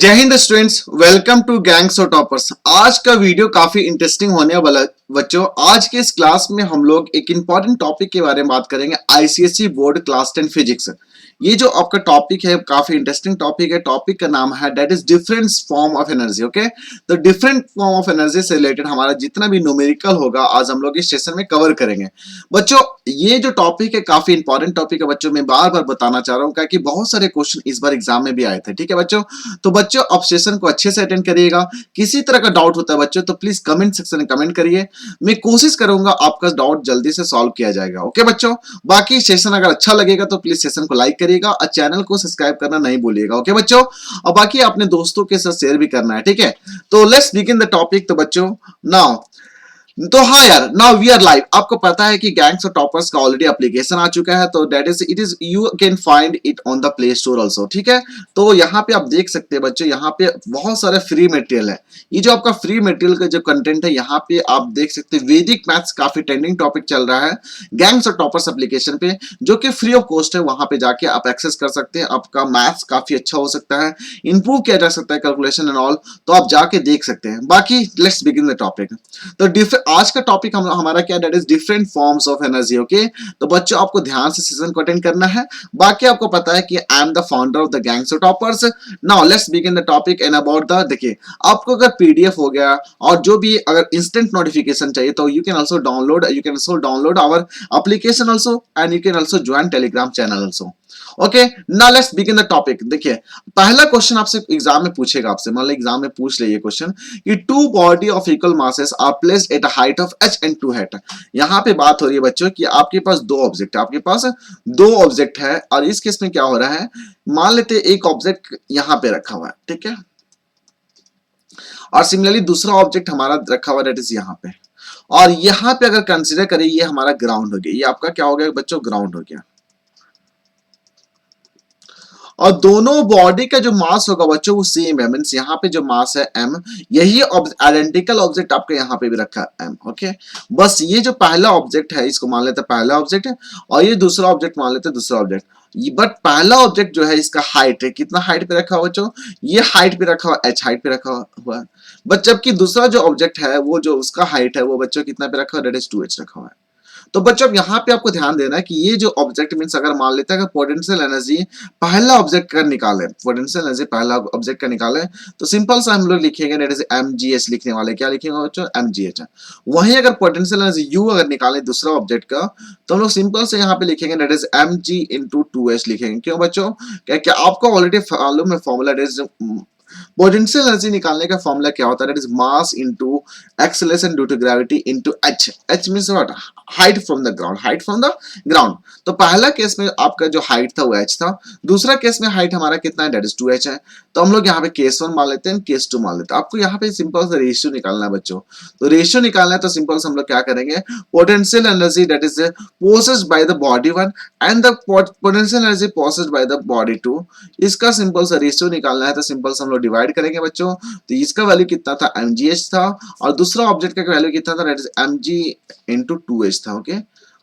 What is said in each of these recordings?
जय हिंद students, welcome to gangs of toppers. आज का वीडियो काफी इंटरेस्टिंग होने वाला बच्चों। आज के इस क्लास में हम लोग एक इंपॉर्टेंट टॉपिक के बारे में बात करेंगे, आईसीएसई बोर्ड क्लास 10 फिजिक्स। ये जो आपका टॉपिक है काफी इंटरेस्टिंग टॉपिक है। टॉपिक का नाम है that is different form of energy. Okay, तो डिफरेंट फॉर्म ऑफ एनर्जी से रिलेटेड हमारा जितना भी न्यूमेरिकल होगा आज हम लोग इस सेशन में कवर करेंगे बच्चों। ये जो टॉपिक है काफी इंपॉर्टेंट टॉपिक है बच्चों। मैं बार बार बताना चाह रहा हूँ क्योंकि बहुत सारे क्वेश्चन इस बार एग्जाम में भी आए थे। ठीक है बच्चों, तो बच्चों आप सेशन को अच्छे से अटेंड करिएगा। किसी तरह का डाउट होता है बच्चों तो प्लीज कमेंट सेक्शन में कमेंट करिए। मैं कोशिश करूंगा आपका डाउट जल्दी से सॉल्व किया जाएगा। ओके बच्चों, बाकी सेशन अगर अच्छा लगेगा तो प्लीज सेशन को लाइक करिएगा और चैनल को सब्सक्राइब करना नहीं भूलिएगा। ओके बच्चों, और बाकी अपने दोस्तों के साथ शेयर भी करना है। ठीक है, तो लेट्स बिगिन द टॉपिक। तो बच्चों नाउ तो हाँ यार, नाउ वी आर लाइव। आपको पता है कि गैंग्स ऑफ टॉपर्स का ऑलरेडी एप्लीकेशन आ चुका है, तो that is it is you can find it on the play store also. ठीक है, तो यहाँ पे आप देख सकते हैं बच्चों, यहाँ पे बहुत सारे फ्री मटेरियल है। ये जो आपका फ्री मटेरियल का जो कंटेंट है यहाँ पे आप देख सकते हैं। वैदिक मैथ्स काफी ट्रेंडिंग टॉपिक चल रहा है गैंग्स ऑफ टॉपर्स एप्लीकेशन पे, जो कि फ्री ऑफ कॉस्ट है। वहां पे जाके आप एक्सेस कर सकते हैं। आपका मैथ्स काफी अच्छा हो सकता है, इंप्रूव किया जा सकता है, कैलकुलेशन एंड ऑल। तो आप जाके देख सकते हैं। बाकी लेट्स बिगिन द टॉपिक। तो आज का टॉपिक हमारा क्या, that is different forms of energy. Okay, तो बच्चों आपको ध्यान से सेशन को अटेंड करना है। बाकी आपको पता है कि I am the founder of the gangs of toppers. Now let's begin the topic and about the, देखिए आपको अगर पीडीएफ हो गया और जो भी अगर इंस्टेंट नोटिफिकेशन चाहिए तो you can also download our application also and you can also join Telegram channel also. Okay, now let's begin the topic. देखिए पहला क्वेश्चन आपसे एग्जाम में पूछेगा, आपसे मान लो एग्जाम में पूछ ले ये क्वेश्चन कि two body of equal masses are placed at a height of h and 2 height। यहां पे बात हो रही है बच्चों कि आपके पास दो ऑब्जेक्ट है, आपके पास दो ऑब्जेक्ट है। और इस केस में क्या हो रहा है, मान लेते एक ऑब्जेक्ट यहां पे रखा हुआ है, ठीक है, और सिमिलरली दूसरा ऑब्जेक्ट हमारा रखा हुआ है दैट इज यहां पे। और यहां पे अगर कंसीडर करें ये हमारा ग्राउंड हो गया, ये आपका क्या हो गया बच्चों, ग्राउंड हो गया। और दोनों बॉडी का जो मास होगा बच्चों वो सेम है, मींस यहाँ पे जो मास है m, यही आइडेंटिकल ऑब्जेक्ट आपके यहाँ पे भी रखा है m। ओके, बस ये जो पहला ऑब्जेक्ट है इसको मान लेते हैं पहला ऑब्जेक्ट है, और ये दूसरा ऑब्जेक्ट मान लेते हैं दूसरा ऑब्जेक्ट। बट पहला ऑब्जेक्ट जो है इसका हाइट है, कितना हाइट पे रखा हुआ बच्चों, ये हाइट पे रखा हुआ, h हाइट पे रखा हुआ है। बट जबकि दूसरा जो ऑब्जेक्ट है वो जो उसका हाइट है वो बच्चों कितना पे रखा हुआ, दैट इज 2h रखा हुआ है। तो बच्चों अब यहाँ पे आपको ध्यान देना है कि ये जो ऑब्जेक्ट मींस अगर मान लेते हैं पोटेंशियल एनर्जी पहला ऑब्जेक्ट का निकाले, पोटेंशियल एनर्जी पहला ऑब्जेक्ट का निकाले, तो सिंपल सा हम लोग लिखेंगे दैट इज mgh लिखने वाले। क्या लिखेंगे बच्चों, mgh। वहीं अगर पोटेंशियल एनर्जी u अगर निकाले दूसरा ऑब्जेक्ट का, तो हम लोग सिंपल से यहाँ पे लिखेंगे that is mg into 2h लिखेंगे। क्यों बच्चों, क्या आपको ऑलरेडी मालूम है formula, that is potential energy निकालने का फॉर्मूला क्या होता है, that is mass into acceleration due to gravity into h। h means what, height from the ground, height from the ground. तो पहला केस में आपका जो हाइट था वो h था, दूसरा केस में हाइट हमारा कितना है, दैट इज 2h है। तो हम लोग यहाँ पे केस 1 मान लेते हैं, केस 2 मान लेते हैं। आपको यहाँ पे सिंपल सा रेशियो निकालना है बच्चों। तो रेशियो निकालना है तो सिंपल से हम लोग क्या करेंगे, potential energy that is possessed by the body 1 and the potential energy possessed by the body 2, इसका सिंपल सा रेशियो निकालना है। तो सिंपल से हम लोग डिवाइड करेंगे बच्चों। तो इसका वैल्यू कितना था, mgh था, और दूसरा ऑब्जेक्ट का वैल्यू कितना था, that is mg into 2h था। ओके,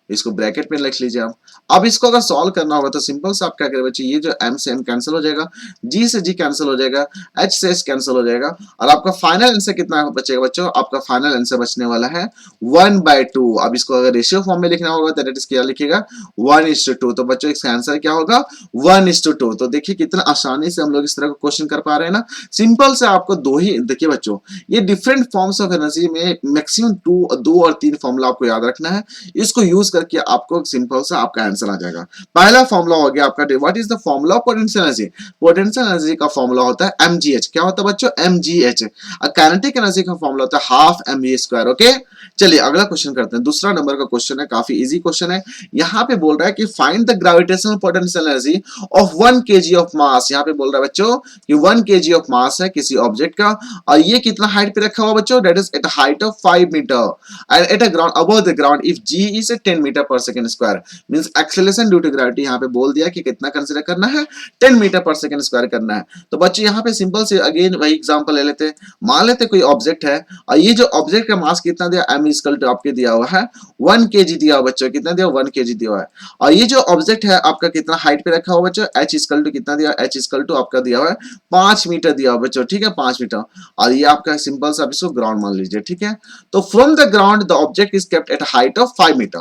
इसको ब्रैकेट में लिख लीजिए आप। अब इसको अगर सॉल्व करना होगा तो सिंपल से आप क्या करें बच्चे, ये जो m से m कैंसिल हो जाएगा, g से g कैंसिल हो जाएगा, h से h कैंसिल हो जाएगा, और आपका फाइनल आंसर कितना बचेगा बच्चों, आपका फाइनल आंसर बचने वाला है 1/2। अब इसको अगर रेशियो फॉर्म में लिखना होगा तो दैट इज क्या लिखेगा, 1:2। तो बच्चों इसका आंसर क्या होगा, 1:2। तो देखिए कितना आसानी से हम लोग इस तरह का क्वेश्चन कर पा रहे हैं ना। सिंपल से आपको दो ही, देखिए बच्चों ये डिफरेंट फॉर्म्स ऑफ एनर्जी में मैक्सिमम 2 और 3 फॉर्मूला आपको याद रखना है। इसको यूज करके आपको सिंपल सा आपका आंसर आ जाएगा। पहला फॉर्मूला हो गया आपका, what is the formula of potential energy. Potential energy का फॉर्मूला होता है mgh। क्या होता है बच्चों, mgh। काइनेटिक एनर्जी का फॉर्मूला होता है हाफ mv²। ओके, चलिए अगला क्वेश्चन करते हैं। दूसरा नंबर का क्वेश्चन है, काफी इजी क्वेश्चन है। यहाँ पे बोल रहा है कि find the gravitational potential energy of 1 kg of mass. यहाँ पे बोल रहा है बच्चों कि 1 kg ऑफ मास है किसी ऑब्जेक्ट का, और ये कितना हाइट पे रखा हुआ बच्चों, that is at height of 5 metre and at a ground above the ground if g is 10 metre पर second square, means acceleration due to gravity यहाँ पे बोल दिया कि कितना कंसीडर करना है, 10 मीटर पर सेकंड स्क्वायर करना है। तो बच्चों यहाँ पे सिंपल से अगेन वही एग्जांपल ले लेते हैं। मान लेते कोई ऑब्जेक्ट है और ये जो ऑब्जेक्ट का मास कितना दिया, m इक्वल टू आपके दिया हुआ है 1 kg दिया हुआ बच्चों, कितना दिया 1 kg दिया हुआ है। और ये जो ऑब्जेक्ट है आपका कितना हाइट पे रखा हुआ बच्चों, h इक्वल टू कितना दिया, h इक्वल टू आपका दिया हुआ है 5 मीटर दिया हुआ बच्चों, ठीक है 5 मीटर। और ये आपका सिंपल सा इसको ग्राउंड मान लीजिए, ठीक है। तो from the ground the object is kept at height of 5 metre,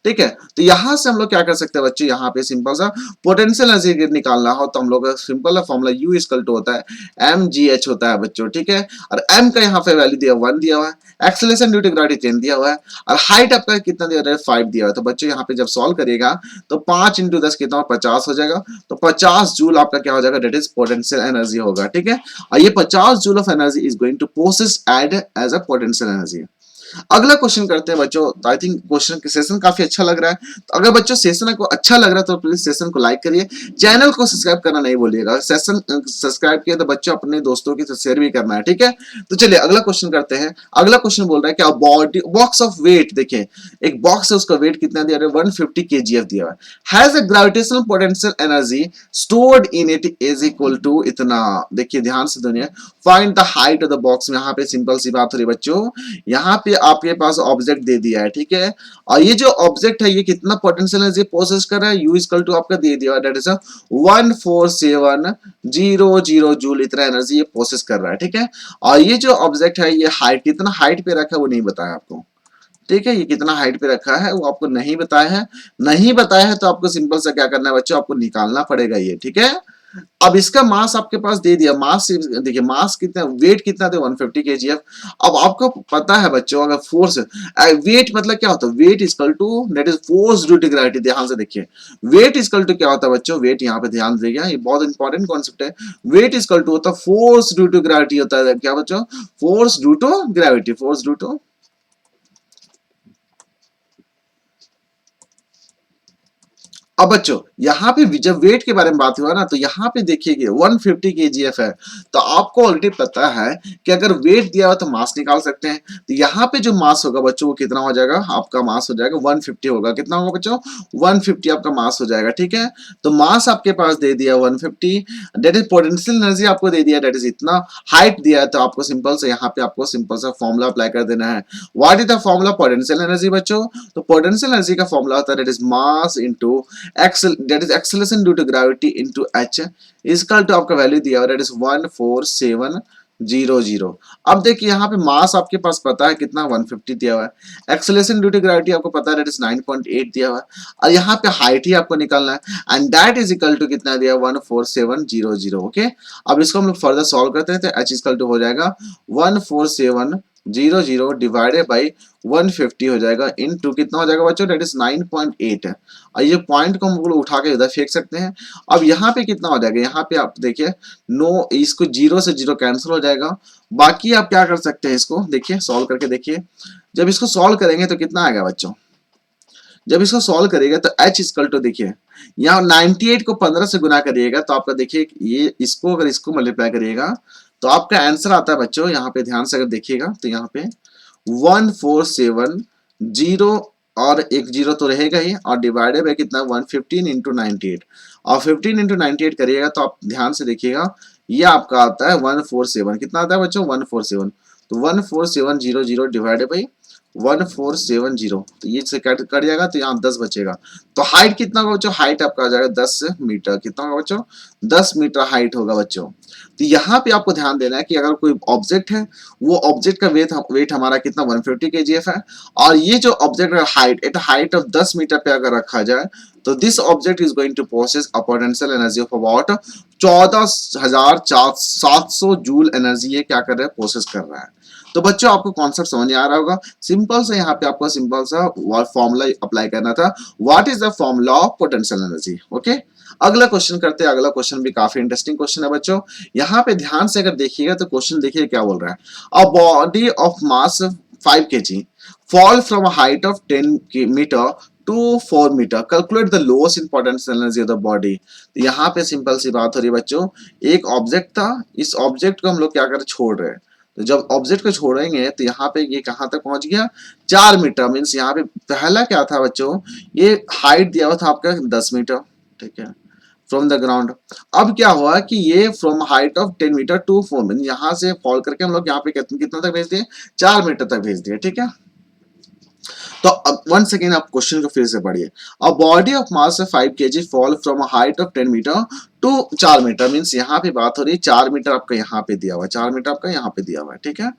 ठीक है। तो यहां से हम लोग क्या कर सकते हैं बच्चों, यहाँ पे सिंपल सा पोटेंशियल एनर्जी निकालना हो तो हम लोग simple formula U equal to होता है mgh होता है बच्चों, ठीक है। और m का यहाँ पे वैल्यू दिया 1 दिया हुआ है, एक्सेलरेशन ड्यू टू ग्रेविटी 10 दिया हुआ है, और हाइट आपका कितना दिया है 5 दिया हुआ है। तो बच्चों यहाँ पे जब सॉल्व करिएगा तो 5 × 10 कितना 50 हो जाएगा। तो 50 जूल आपका क्या हो जाएगा, दैट इज पोटेंशियल एनर्जी होगा, ठीक है। और ये 50 joule of energy is going to processed as a potential energy. अगला क्वेश्चन करते हैं बच्चों। तो आई थिंक क्वेश्चन के सेशन काफी अच्छा लग रहा है। तो अगर बच्चों सेशन को अच्छा लग रहा है तो प्लीज सेशन को लाइक करिए, चैनल को सब्सक्राइब करना नहीं भूलिएगा। सेशन सब्सक्राइब किया तो बच्चों अपने दोस्तों के साथ शेयर भी करना है, ठीक है। तो चलिए अगला क्वेश्चन करते हैं। अगला क्वेश्चन बोल रहा है क्या बॉडी बॉक्स ऑफ वेट, देखिए एक बॉक्स है उसका वेट कितना दिया है 150 kgf दिया हुआ है, has a gravitational potential energy stored in it is equal to इतना। देखिए ध्यान से दुनिया, find the height of the box. में यहाँ पे सिंपल सी बात हो रही है बच्चों, यहाँ पे आपके पास ऑब्जेक्ट दे दिया है, ठीक है। और ये जो ऑब्जेक्ट है ये कितना पोटेंशियल एनर्जी प्रोसेस कर रहा है, U इक्वल टू आपका दे दिया है दैट इज 147000 जूल इतना एनर्जी ये प्रोसेस कर रहा है, ठीक है। और ये जो ऑब्जेक्ट है ये हाइट कितना हाइट पे रखा है वो नहीं बताया आपको, ठीक है। ये कितना हाइट पे रखा है वो आपको नहीं बताया है, नहीं बताया है तो आपको सिंपल सा क्या करना है बच्चों, आपको निकालना पड़ेगा ये, ठीक है। अब इसका मास आपके पास दे दिया, मास देखिए मास कितना, वेट कितना थे 150 kgf। अब आपको पता है बच्चों अगर फोर्स वेट मतलब क्या होता है, weight equal to that is force due to gravity. ध्यान से देखिए वेट इक्वल टू क्या होता है बच्चों, वेट यहाँ पे ध्यान दीजिएगा ये बहुत इंपॉर्टेंट कॉन्सेप्ट है। वेट इक्वल टू होता है फोर्स ड्यू टू ग्रेविटी होता है, क्या बच्चों, force due to gravity, force due to. अब बच्चों यहाँ पे जब वेट के बारे में बात हुआ ना तो यहाँ पे देखिए 150 kgf है, तो आपको ऑलरेडी पता है कि अगर वेट दिया हो तो मास निकाल सकते हैं। तो यहाँ पे जो मास होगा बच्चों वो कितना हो जाएगा, आपका मास हो जाएगा 150 होगा, कितना होगा बच्चों 150 आपका मास हो जाएगा, ठीक है। तो मास आपके पास दे दिया 150, दैट इज पोटेंशियल एनर्जी आपको दे दिया दैट इज इतना, हाइट दिया है तो आपको सिंपल से यहाँ पे आपको सिंपल सा फॉर्मूला अप्लाई कर देना है। What is the formula potential energy बच्चों, तो पोटेंशियल एनर्जी का फॉर्मूला होता है that is mass into that is acceleration due to gravity into h is equal to आपका वैल्यू दिया हुआ that is 14700। अब देखिए यहाँ पे मास आपके पास पता है कितना 150 दिया हुआ है, एक्सेलरेशन ड्यू टू ग्रेविटी आपको पता है that is 9.8 दिया हुआ है, और यहाँ पे हाइट ही आपको निकालना है and that is equal to कितना दिया 14700। ओके अब इसको हम लोग फर्दर सॉल्व करते हैं तो h इक्वल टू हो जाएगा 14700 डिवाइडेड बाई 150 हो जाएगा इनटू कितना हो जाएगा बच्चों दैट इज 9.8 है। और ये पॉइंट को हम लोग उठा के इधर फेंक सकते हैं। अब यहाँ पे कितना हो जाएगा, यहाँ पे आप देखिए नो, इसको 0 से 0 कैंसिल हो जाएगा। बाकी आप क्या कर सकते हैं, इसको देखिए सॉल्व करके देखिए, जब इसको सॉल्व करेंगे तो कितना आएगा बच्चों, जब इसको सॉल्व करिएगा तो h इक्वल टू देखिए यहाँ 98 को 15 से गुना करिएगा तो आपका देखिए ये इसको अगर इसको मल्टीप्लाई करिएगा तो आपका आंसर आता है बच्चों, यहाँ पे ध्यान से अगर देखिएगा तो यहाँ पे 1470 और एक जीरो तो रहेगा ही और डिवाइडेड बाय कितना 115 इंटू 98 और 15 इंटू 98 करिएगा तो आप ध्यान से देखिएगा ये आपका आता है 147, कितना आता है बच्चों 147। तो 14700 डिवाइडेड बाई 1470 तो ये से कट जाएगा तो यहाँ 10 बचेगा। तो हाइट कितना होगा बच्चों, हाइट आपका आ जाएगा 10 मीटर, कितना होगा बच्चों 10 मीटर हाइट होगा बच्चों। तो यहाँ पे आपको ध्यान देना है कि अगर कोई ऑब्जेक्ट है वो ऑब्जेक्ट का वेट हमारा कितना 150 kgf है और ये जो ऑब्जेक्ट का height at height of 10 metre पे अगर रखा जाए तो this object is going to process a potential energy of about 14700 joule energy ये क्या कर रहा है प्रोसेस कर रहा है। तो बच्चों आपको कॉन्सेप्ट समझ आ रहा होगा, सिंपल सा यहाँ पे आपको सिंपल सा फॉर्मूला अप्लाई करना था, what is the formula of potential energy. Okay अगला क्वेश्चन करते हैं। अगला क्वेश्चन भी काफी इंटरेस्टिंग क्वेश्चन है बच्चों, यहाँ पे ध्यान से अगर देखिएगा तो क्वेश्चन देखिए क्या बोल रहा है, अ body of mass 5 kg fall from a height of 10 meter to 4 meter, calculate the loss in potential energy of the body। तो यहाँ पे सिंपल सी बात हो रही है बच्चों, एक ऑब्जेक्ट था, इस ऑब्जेक्ट को हम लोग क्या कर छोड़ रहे हैं, तो जब ऑब्जेक्ट को छोड़ेंगे तो यहाँ पे ये कहाँ तक पहुंच गया, 4 मीटर। मीन्स यहाँ पे पहला क्या था बच्चों, ये हाइट दिया हुआ था आपका 10 मीटर, ठीक है, फ्रॉम द ग्राउंड। अब क्या हुआ कि ये from height of 10 metre to 4 यहाँ से फॉल करके हम लोग यहाँ पे कितना तक भेज दिए, 4 मीटर तक भेज दिए, ठीक है। तो अब वन सेकेंड आप क्वेश्चन को फिर से पढ़िए। A body of mass 5 kg fall from a height of 10 metre to 4 metre. Means यहाँ पे बात हो रही है 4 मीटर आपका यहाँ पे दिया हुआ है, 4 मीटर आपका यहाँ पे दिया हुआ है, ठीक है।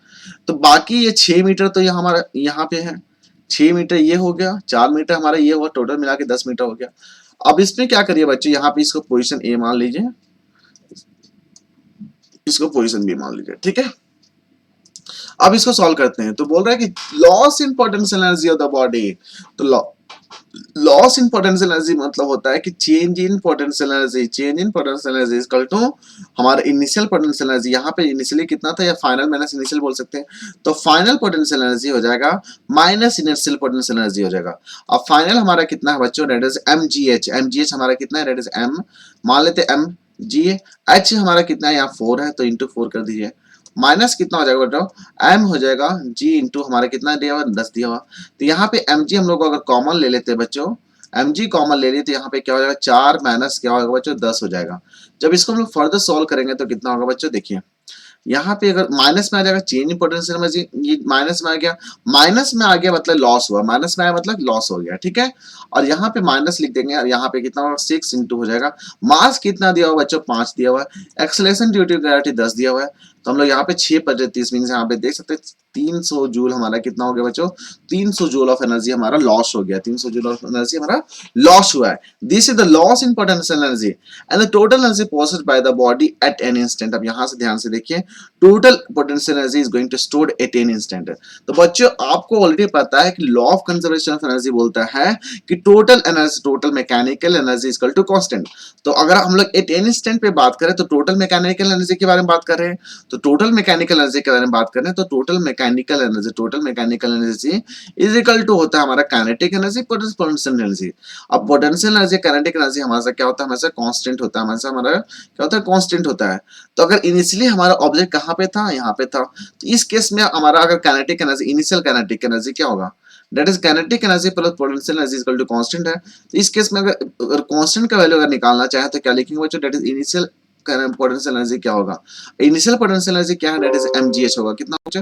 तो बाकी ये 6 मीटर तो ये हमारा यहाँ पे है, 6 मीटर ये हो गया, 4 मीटर हमारा ये हुआ, टोटल मिला के 10 मीटर हो गया। अब इसमें क्या करिए बच्चे, यहाँ पे इसको पोजीशन ए मान लीजिए, इसको पोजीशन बी मान लीजिए, ठीक है। अब इसको सॉल्व करते हैं। तो बोल रहा है कि loss in potential energy of the body. तो लॉस इन पोटेंशियल एनर्जी मतलब होता है कि change in potential energy, change in potential energy equal to हमारा इनिशियल पोटेंशियल एनर्जी। यहाँ पे इनिशियली कितना था या फाइनल माइनस इनिशियल बोल सकते हैं। तो फाइनल पोटेंशियल एनर्जी हो जाएगा माइनस इनिशियल पोटेंशियल एनर्जी हो जाएगा। अब फाइनल हमारा कितना है बच्चों, दैट इज mgh। mgh हमारा कितना है, दैट इज m, मान लेते हैं m g, h हमारा कितना है यहाँ 4 है, तो इंटू 4 कर दीजिए। माइनस कितना हो जाएगा बताओ, m हो जाएगा g इंटू हमारा कितना दिया हुआ, 10 दिया हुआ। तो यहाँ पे mg हम लोग अगर कॉमन ले लेते हैं बच्चों, mg कॉमन ले लिए तो यहाँ पे क्या हो जाएगा, 4 माइनस क्या होगा बच्चों, 10 हो जाएगा। जब इसको हम लोग फर्दर सॉल्व करेंगे तो कितना होगा बच्चों, देखिए यहाँ पे अगर माइनस में आ जाएगा चेंज इन पोटेंशियल एनर्जी, ये माइनस में आ गया, माइनस में आ गया मतलब लॉस हुआ, माइनस में आया मतलब लॉस हो गया, ठीक है। और यहाँ पे माइनस लिख देंगे और यहाँ पे कितना होगा, 6 इंटू हो जाएगा। मास कितना दिया हुआ बच्चों, 5 दिया हुआ है। एक्सेलरेशन ड्यू टू ग्रेविटी 10 दिया हुआ है। तो हम लोग यहाँ पे 6/30 मीन्स यहाँ पे देख सकते हैं 300 जूल हमारा कितना हो गया बच्चों, 300 जूल ऑफ एनर्जी हमारा लॉस हो गया, 300 जूल ऑफ एनर्जी हमारा लॉस हुआ है। This is the loss in potential energy and the total energy possessed by the body at an instant. अब यहाँ से ध्यान से देखिए, total potential energy is going to stored at an instant. तो बच्चों आपको ऑलरेडी पता है कि law of conservation of energy बोलता है कि total energy, total mechanical energy equal to constant. तो अगर हम लोग एट एन इंस्टेंट पे बात करें तो टोटल मैकेनिकल एनर्जी के बारे में बात कर रहे हैं। तो टोटल मैकेनिकल एनर्जी के बारे में बात कर रहे हैं, तो total mechanical energy is equal to होता है हमारा काइनेटिक एनर्जी, पोटेंशियल एनर्जी। अब पोटेंशियल एनर्जी, काइनेटिक एनर्जी हमारा क्या होता है, हमारा कांस्टेंट होता है, हमारा क्या होता है, कांस्टेंट होता है। तो अगर इनिशियली हमारा ऑब्जेक्ट कहाँ पे था, यहाँ पे था, तो इस केस में हमारा अगर kinetic energy, initial kinetic energy क्या होगा, that is kinetic energy plus potential energy equal to constant है। तो इस केस में अगर कांस्टेंट का वैल्यू अगर निकालना चाहे तो क्या लिखेंगे बच्चों, that is initial potential energy क्या होगा, इनिशियल पोटेंशियल एनर्जी क्या है, दैट इज mgh होगा। कितना बच्चों,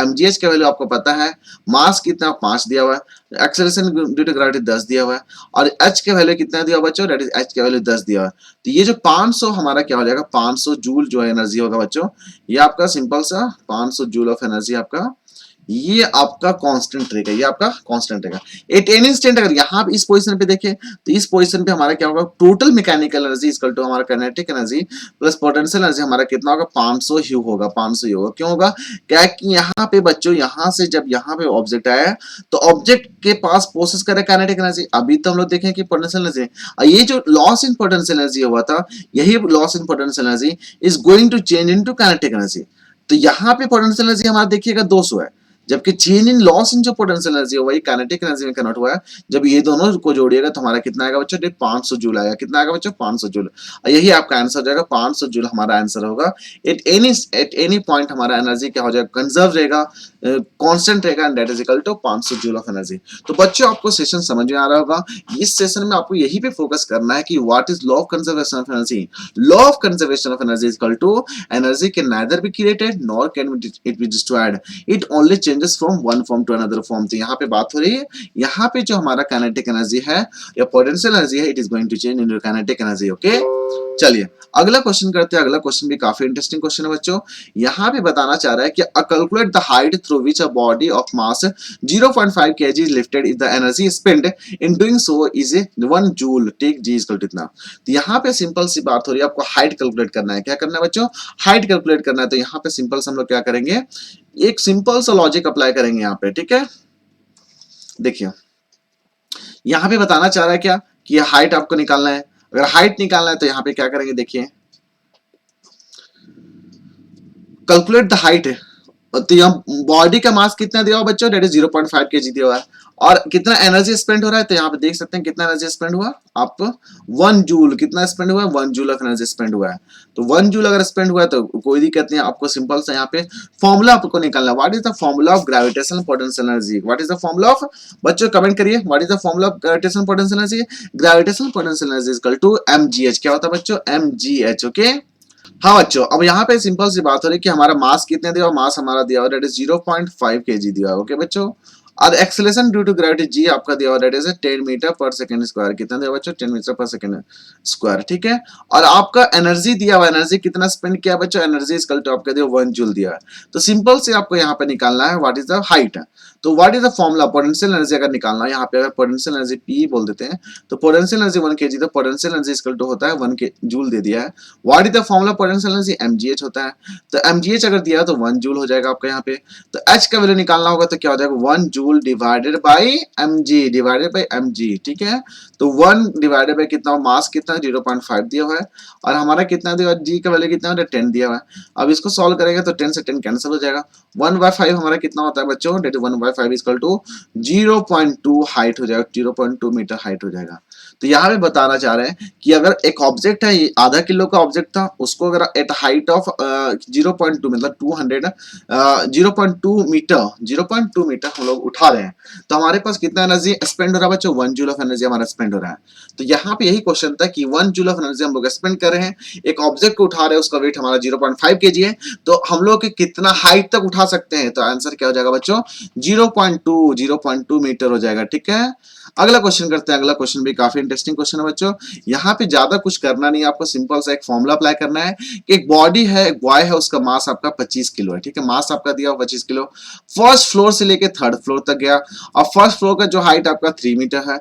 mgh का वैल्यू आपको पता है, मास कितना 5 दिया हुआ है, एक्सेलरेशन ड्यू टू ग्रेविटी 10 दिया हुआ है, और h का वैल्यू कितना दिया हुआ बच्चों, दैट इज h का वैल्यू 10 दिया हुआ है। तो ये जो 500 हमारा क्या हो जाएगा, 500 जूल जो एनर्जी होगा बच्चों, ये आपका सिंपल सा 500 जूल ऑफ एनर्जी आपका, ये आपका कांस्टेंट रहेगा, ये आपका कांस्टेंट रहेगा एट एनी इंस्टेंट। अगर यहाँ पे इस पोजीशन पे देखें तो इस पोजीशन पे हमारा क्या होगा, total mechanical energy equal to हमारा kinetic energy plus potential energy हमारा कितना होगा, 500 ही होगा, 500 ही होगा। क्यों होगा, क्या कि यहाँ पे बच्चों, यहाँ से जब यहाँ पे ऑब्जेक्ट आया तो ऑब्जेक्ट के पास प्रोसेस करे काइनेटिक एनर्जी। अभी तो हम लोग देखें कि पोटेंशियल एनर्जी, ये जो लॉस इन पोटेंशियल एनर्जी हुआ था, यही loss in potential energy is going to change into kinetic energy. तो यहाँ पे पोटेंशियल एनर्जी हमारा देखिएगा 200 है, जबकि चेंज इन लॉस इन जो पोटेंशियल एनर्जी है वही काइनेटिक एनर्जी में कन्वर्ट हुआ है। जब ये दोनों को जोड़िएगा तो हमारा कितना आएगा बच्चों, 500 जूल आएगा। कितना आएगा बच्चों, 500 जूल। यही आपका आंसर हो जाएगा, 500 जूल हमारा आंसर होगा। एट एनी पॉइंट हमारा एनर्जी क्या हो जाएगा, कंजर्व रहेगा, कांस्टेंट रहेगा, and that is equal to 500 joule of energy. तो बच्चों आपको सेशन समझ में आ रहा होगा। इस सेशन में आपको यही पे फोकस करना है कि what is law of conservation of energy. Law of conservation of energy is equal to energy can neither be created nor can it be destroyed, it only changes from one form to another form. तो यहाँ पे बात हो रही है, यहाँ पे जो हमारा काइनेटिक एनर्जी है या पोटेंशियल एनर्जी है, it is going to change into kinetic energy. Okay, चलिए अगला क्वेश्चन करते हैं। अगला क्वेश्चन भी काफी इंटरेस्टिंग क्वेश्चन है बच्चों। यहाँ पे बताना चाह रहा है कि calculate the height through which a body of mass 0.5 kg is lifted if the energy spent in doing so is 1 joule, take g equal to इतना। तो यहाँ पे सिंपल सी बात हो रही है, आपको हाइट कैलकुलेट करना है। क्या करना है बच्चों, हाइट कैलकुलेट करना है। तो यहाँ पे सिंपल से हम लोग क्या करेंगे, एक सिंपल सा लॉजिक अप्लाई करेंगे यहाँ पे, ठीक है। देखिए यहाँ पे बताना चाह रहा है क्या कि हाइट आपको निकालना है। अगर हाइट निकालना है तो यहाँ पे क्या करेंगे, देखिए कैलकुलेट द हाइट तो यहाँ बॉडी का मास कितना दिया हुआ बच्चों, डेट इज 0.5 kg दिया हुआ है। और कितना एनर्जी स्पेंड हो रहा है, तो यहाँ पे देख सकते हैं कितना एनर्जी स्पेंड हुआ, आप 1 जूल कितना स्पेंड हुआ है, 1 जूल ऑफ एनर्जी स्पेंड हुआ है। तो 1 जूल अगर स्पेंड हुआ है तो कोई दिक्कत नहीं है, आपको सिंपल से यहाँ पे फॉर्मूला आपको निकालना है। What is the formula of gravitational potential energy, what is the formula of, बच्चों कमेंट करिए, what is the formula of gravitational potential energy. Gravitational potential energy is equal to mgh, क्या होता है बच्चों, mgh, ओके। हाँ बच्चों, अब यहाँ पे सिंपल सी बात हो रही है कि हमारा मास कितने दिया हुआ, मास हमारा दिया हुआ दैट इज 0.5 kg दिया हुआ, ओके बच्चों। और acceleration due to gravity G आपका दिया हुआ दैट इज 10 मीटर पर सेकंड स्क्वायर, कितना दिया हुआ बच्चों, 10 मीटर पर सेकंड स्क्वायर, ठीक है। और आपका एनर्जी दिया हुआ, एनर्जी कितना स्पेंड किया बच्चों, एनर्जी इक्वल टू आपका दिया 1 जूल दिया है। तो सिंपल से आपको यहाँ पे निकालना है व्हाट इज द हाइट। तो what is the formula potential energy अगर निकालना है, यहाँ पे अगर पोटेंशियल एनर्जी पी बोल देते हैं, तो पोटेंशियल एनर्जी 1 kg, तो पोटेंशियल एनर्जी इक्वल टू होता है 1 जूल दे दिया है। What is the formula potential energy, mgh होता है। तो mgh अगर दिया तो 1 जूल हो जाएगा आपका यहाँ पे। तो h का वैल्यू निकालना होगा तो क्या हो जाएगा, 1 जूल डिवाइडेड बाई mg, ठीक है। तो 1 डिवाइडेड बाई कितना, मास कितना 0.5 दिया हुआ है, और हमारा कितना दिया हुआ, g का वैल्यू कितना है 10 दिया हुआ है। अब इसको सॉल्व करेंगे तो 10 से 10 कैंसिल हो जाएगा, 1/5 हमारा कितना होता है बच्चों, 1/5 इक्वल टू 0.2 हाइट हो जाएगा, 0.2 मीटर हाइट हो जाएगा। तो यहाँ पे बताना चाह रहे हैं कि अगर एक ऑब्जेक्ट है, ये आधा किलो का ऑब्जेक्ट था, उसको अगर एट हाइट ऑफ 0.2 मतलब 0.2 मीटर हम लोग उठा रहे हैं, तो हमारे पास कितना एनर्जी स्पेंड हो रहा है बच्चों, 1 जूल ऑफ एनर्जी हमारा स्पेंड हो रहा है। तो यहाँ पे यही क्वेश्चन था कि 1 जूल ऑफ एनर्जी हम लोग स्पेंड कर रहे हैं, एक ऑब्जेक्ट को उठा रहे हैं, उसका वेट हमारा 0.5 kg है, तो हम लोग कितना हाइट तक उठा सकते हैं, तो आंसर क्या हो जाएगा बच्चों, 0.2 मीटर हो जाएगा, ठीक है। अगला क्वेश्चन करते हैं, अगला क्वेश्चन भी काफी इंटरेस्टिंग क्वेश्चन है बच्चों। यहाँ पे ज्यादा कुछ करना नहीं है, आपको सिंपल सा एक फॉर्मूला अप्लाई करना है कि एक बॉडी है, एक बॉय है, उसका मास आपका 25 किलो है, ठीक है, मास आपका दिया हुआ 25 किलो, फर्स्ट फ्लोर से लेके थर्ड फ्लोर तक गया, और फर्स्ट फ्लोर का जो हाइट आपका 3 मीटर है,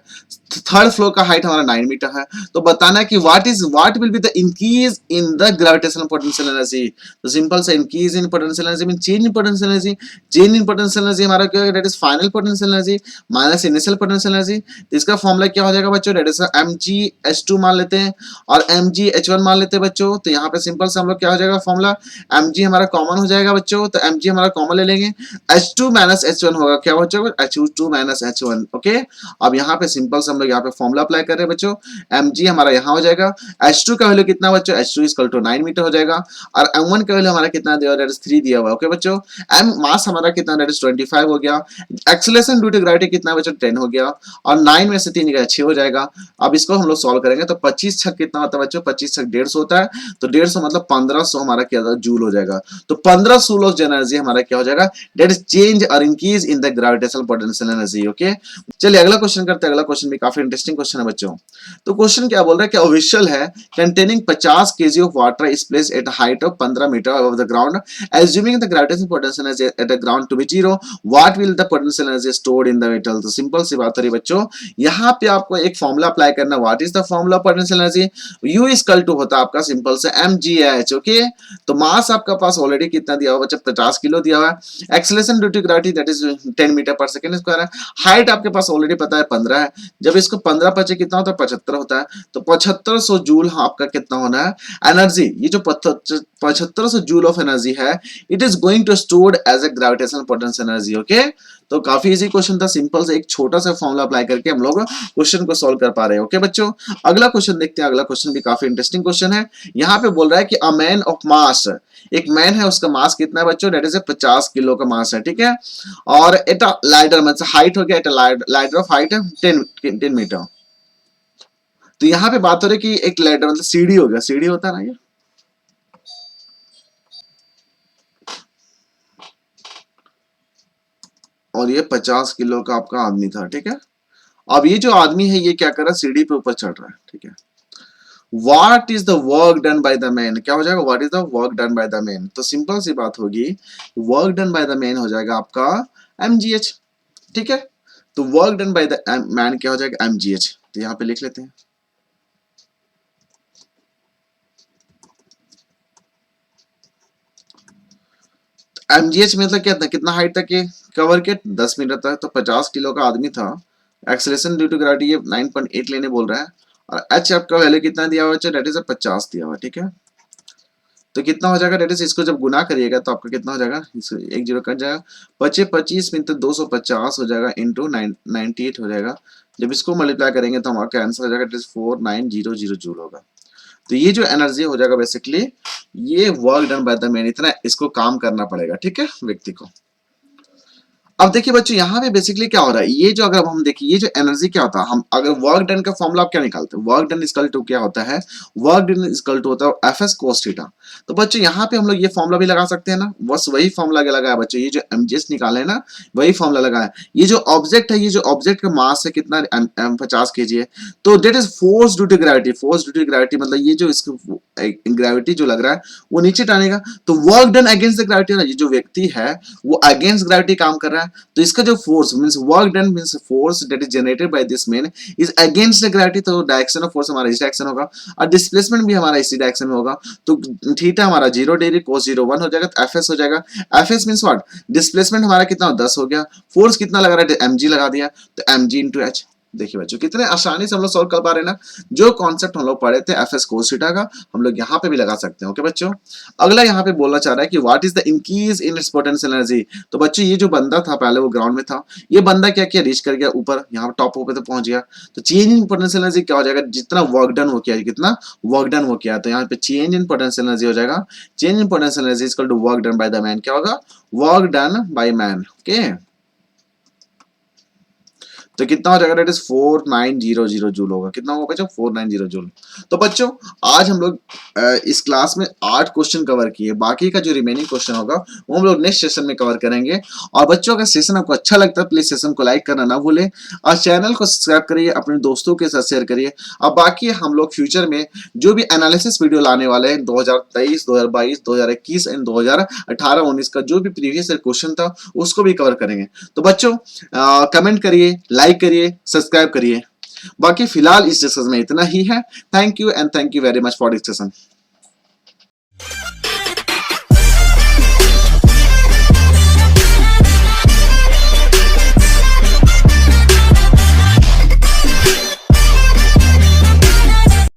थर्ड फ्लोर का हाइट हमारा 9 मीटर है। तो बताना है कि what will be the increase in the gravitational potential energy. तो सिंपल सा increase in potential energy mean change in potential energy, change in potential energy हमारा क्या है, that is final potential energy minus initial potential energy. तो इसका formula क्या हो जाएगा बच्चों, दैट इज mgh2 मान लेते हैं और mgh1 मान लेते हैं बच्चों। तो यहाँ पे सिंपल सा हम लोग क्या हो जाएगा फॉर्मूला, mg हमारा कॉमन हो जाएगा बच्चों, तो mg हमारा कॉमन ले लेंगे, h2 माइनस h1 होगा, क्या बच्चों, h2 माइनस h1, ओके। अब यहाँ पे सिंपल से हम लोग यहाँ पे फॉर्मूला अप्लाई कर रहे हैं बच्चों, mg हमारा यहाँ हो जाएगा, h2 का वैल्यू कितना बच्चों, h2 इक्वल टू 9 मीटर हो जाएगा, और m1 का वैल्यू हमारा कितना दिया हुआ, दैट इज 3 दिया हुआ है, ओके बच्चों। m मास हमारा कितना, दैट इज 25 हो गया, एक्सेलरेशन ड्यू टू ग्रेविटी कितना बच्चों, 10 हो गया, और 9 में से 3 गया 6 हो जाएगा। अब इसको हम लोग सॉल्व करेंगे तो 25 छक कितना होता है बच्चों, 25 छक 150 होता है, तो 150 मतलब 1500 हमारा क्या जूल हो जाएगा। तो 15 जूल ऑफ एनर्जी हमारा क्या हो जाएगा, दैट इज चेंज और increase in the gravitational potential energy, okay. चलिए अगला क्वेश्चन करते हैं, अगला क्वेश्चन भी काफी इंटरेस्टिंग क्वेश्चन है बच्चों। तो क्वेश्चन क्या बोल रहा है कि ऑफिशियल है containing 50 kg of water is placed at height of 15 metre above the ground, assuming the gravitational potential energy at the ground to be 0, what will the potential energy stored in the metal. तो simple सी बात हो रही बच्चों, यहाँ पे आपको एक फॉर्मूला अप्लाई करना, what is the formula potential energy, U equal to होता है आपका सिंपल से mgh, ओके। तो मास आपका पास ऑलरेडी कितना दिया हुआ बच्चा, 50 किलो दिया हुआ है, acceleration due to gravity that is 10 metre पर सेकंड स्क्वायर है, हाइट आपके पास ऑलरेडी पता है 15 है, जब इसको 15 पचे कितना होता है 75 होता है, तो 7500 जूल आपका कितना होना है एनर्जी, ये जो 7500 जूल ऑफ एनर्जी है, it is going to stored as a gravitational potential energy, okay. तो काफी इजी क्वेश्चन था, सिंपल से एक छोटा सा फॉर्मूला अप्लाई करके हम लोग क्वेश्चन को सॉल्व कर पा रहे हैं, ओके बच्चों। अगला क्वेश्चन देखते हैं, अगला क्वेश्चन भी काफी इंटरेस्टिंग क्वेश्चन है। यहाँ पे बोल रहा है कि अ मैन ऑफ मास, एक मैन है उसका मास कितना है बच्चों, दैट इज 50 किलो का मास है, ठीक है। और एट लाइडर मतलब हाइट हो गया, एट लाइडर ऑफ हाइट है 10 मीटर। तो यहाँ पे बात हो रही है कि एक लाइडर मतलब सीढ़ी हो गया, सीढ़ी होता है ना ये, और ये 50 किलो का आपका आदमी था, ठीक है। अब ये जो आदमी है ये क्या कर रहा है, सीढ़ी पे ऊपर चढ़ रहा है, ठीक है। What is the work done by the man, क्या हो जाएगा, what is the work done by the man। तो सिंपल सी बात होगी, work done by the man हो जाएगा आपका mgh, ठीक है। तो work done by the man क्या हो जाएगा mgh, तो यहाँ पे लिख लेते हैं। mgh मतलब क्या था, कितना हाइट तक ये कवर के 10 मीटर तक, तो 50 किलो का आदमी था, एक्सेलरेशन ड्यू टू ग्रेविटी ये 9.8 लेने बोल रहा है, और h आपका वैल्यू कितना दिया हुआ है, दैट इज 50 दिया हुआ है, ठीक है। तो कितना हो जाएगा, डेट इज इसको जब गुना करिएगा तो आपका कितना हो जाएगा, एक जीरो कट जाएगा, 25 में तो 250 हो जाएगा इंटू 98 हो जाएगा। जब इसको मल्टीप्लाई करेंगे तो हमारा आंसर हो जाएगा, इट इज 4900 जूल होगा। तो ये जो एनर्जी हो जाएगा बेसिकली ये work done by the man, इतना इसको काम करना पड़ेगा, ठीक है, व्यक्ति को। अब देखिए बच्चों यहाँ पे बेसिकली क्या हो रहा है, ये जो अगर हम देखिए ये जो एनर्जी क्या होता है, हम अगर वर्क डन का फॉर्मूला आप क्या निकालते हैं, वर्क डन इक्वल टू क्या होता है, वर्क डन इक्वल टू होता है एफ एस कोस थीटा। तो बच्चों यहाँ पे हम लोग ये फॉर्मूला भी लगा सकते हैं ना, बस वही फॉर्मूला लगा है बच्चों, ये जो एमजीएस निकाले ना वही फॉर्मूला लगा है। ये जो ऑब्जेक्ट है, ये जो ऑब्जेक्ट का मास है कितना 50 kg है, तो that is force due to gravity, force due to gravity मतलब ये जो इसको ग्रेविटी जो लग रहा है वो नीचे टानेगा, तो work done against the gravity, ये जो व्यक्ति है वो अगेंस्ट ग्रेविटी काम कर रहा है, तो इसका जो force means work done means force that is generated by this man is against the gravity, तो डायरेक्शन ऑफ फोर्स हमारा इस डायरेक्शन होगा और डिस्प्लेसमेंट भी हमारा इसी डायरेक्शन में होगा। तो थीटा हमारा 0 डिग्री cos 0 1 हो जाएगा, तो एफएस हो जाएगा। एफएस मींस व्हाट, डिस्प्लेसमेंट हमारा कितना 10 हो गया, फोर्स कितना लगा रहा है mg लगा दिया, तो mg into h। देखिए बच्चों कितने आसानी से हम लोग सॉल्व कर पा रहे हैं ना, जो कॉन्सेप्ट हम लोग पढ़े थे एफ एस कोस थीटा का हम लोग यहाँ पे भी लगा सकते हैं। ओके बच्चों, अगला यहाँ पे बोलना चाह रहा है कि what is the increase in its potential energy. तो बच्चों ये जो बंदा था पहले वो ग्राउंड में था, ये बंदा क्या किया, रीच कर गया ऊपर, यहाँ टॉप पे तो पहुंच गया, तो चेंज इन पोटेंशियल एनर्जी क्या हो जाएगा, जितना वर्क डन हो किया, कितना वर्क डन हो किया, तो यहाँ पे चेंज इन पोटेंशियल एनर्जी हो जाएगा, change in potential energy equal to work done by the man, क्या होगा, work done by man. Okay, तो कितना हो जाएगा, डेट इज 4900 जूल होगा, कितना होगा बच्चों 4900 जूल। तो बच्चों आज हम लोग इस क्लास में 8 क्वेश्चन कवर किए, बाकी का जो रिमेनिंग क्वेश्चन होगा वो हम लोग नेक्स्ट सेशन में कवर करेंगे। और बच्चों अगर सेशन आपको अच्छा लगता है प्लीज सेशन को लाइक करना ना भूलें और चैनल को सब्सक्राइब करिए, अपने दोस्तों के साथ शेयर करिए। और बाकी हम लोग फ्यूचर में जो भी एनालिसिस वीडियो लाने वाले हैं 2023 2022 2021 एंड 2018 19 का जो भी प्रीवियस क्वेश्चन था उसको भी कवर करेंगे। तो बच्चों कमेंट करिए, लाइक करिए, सब्सक्राइब करिए। बाकी फिलहाल इस डिस्कशन में इतना ही है। Thank you and thank you very much for discussion.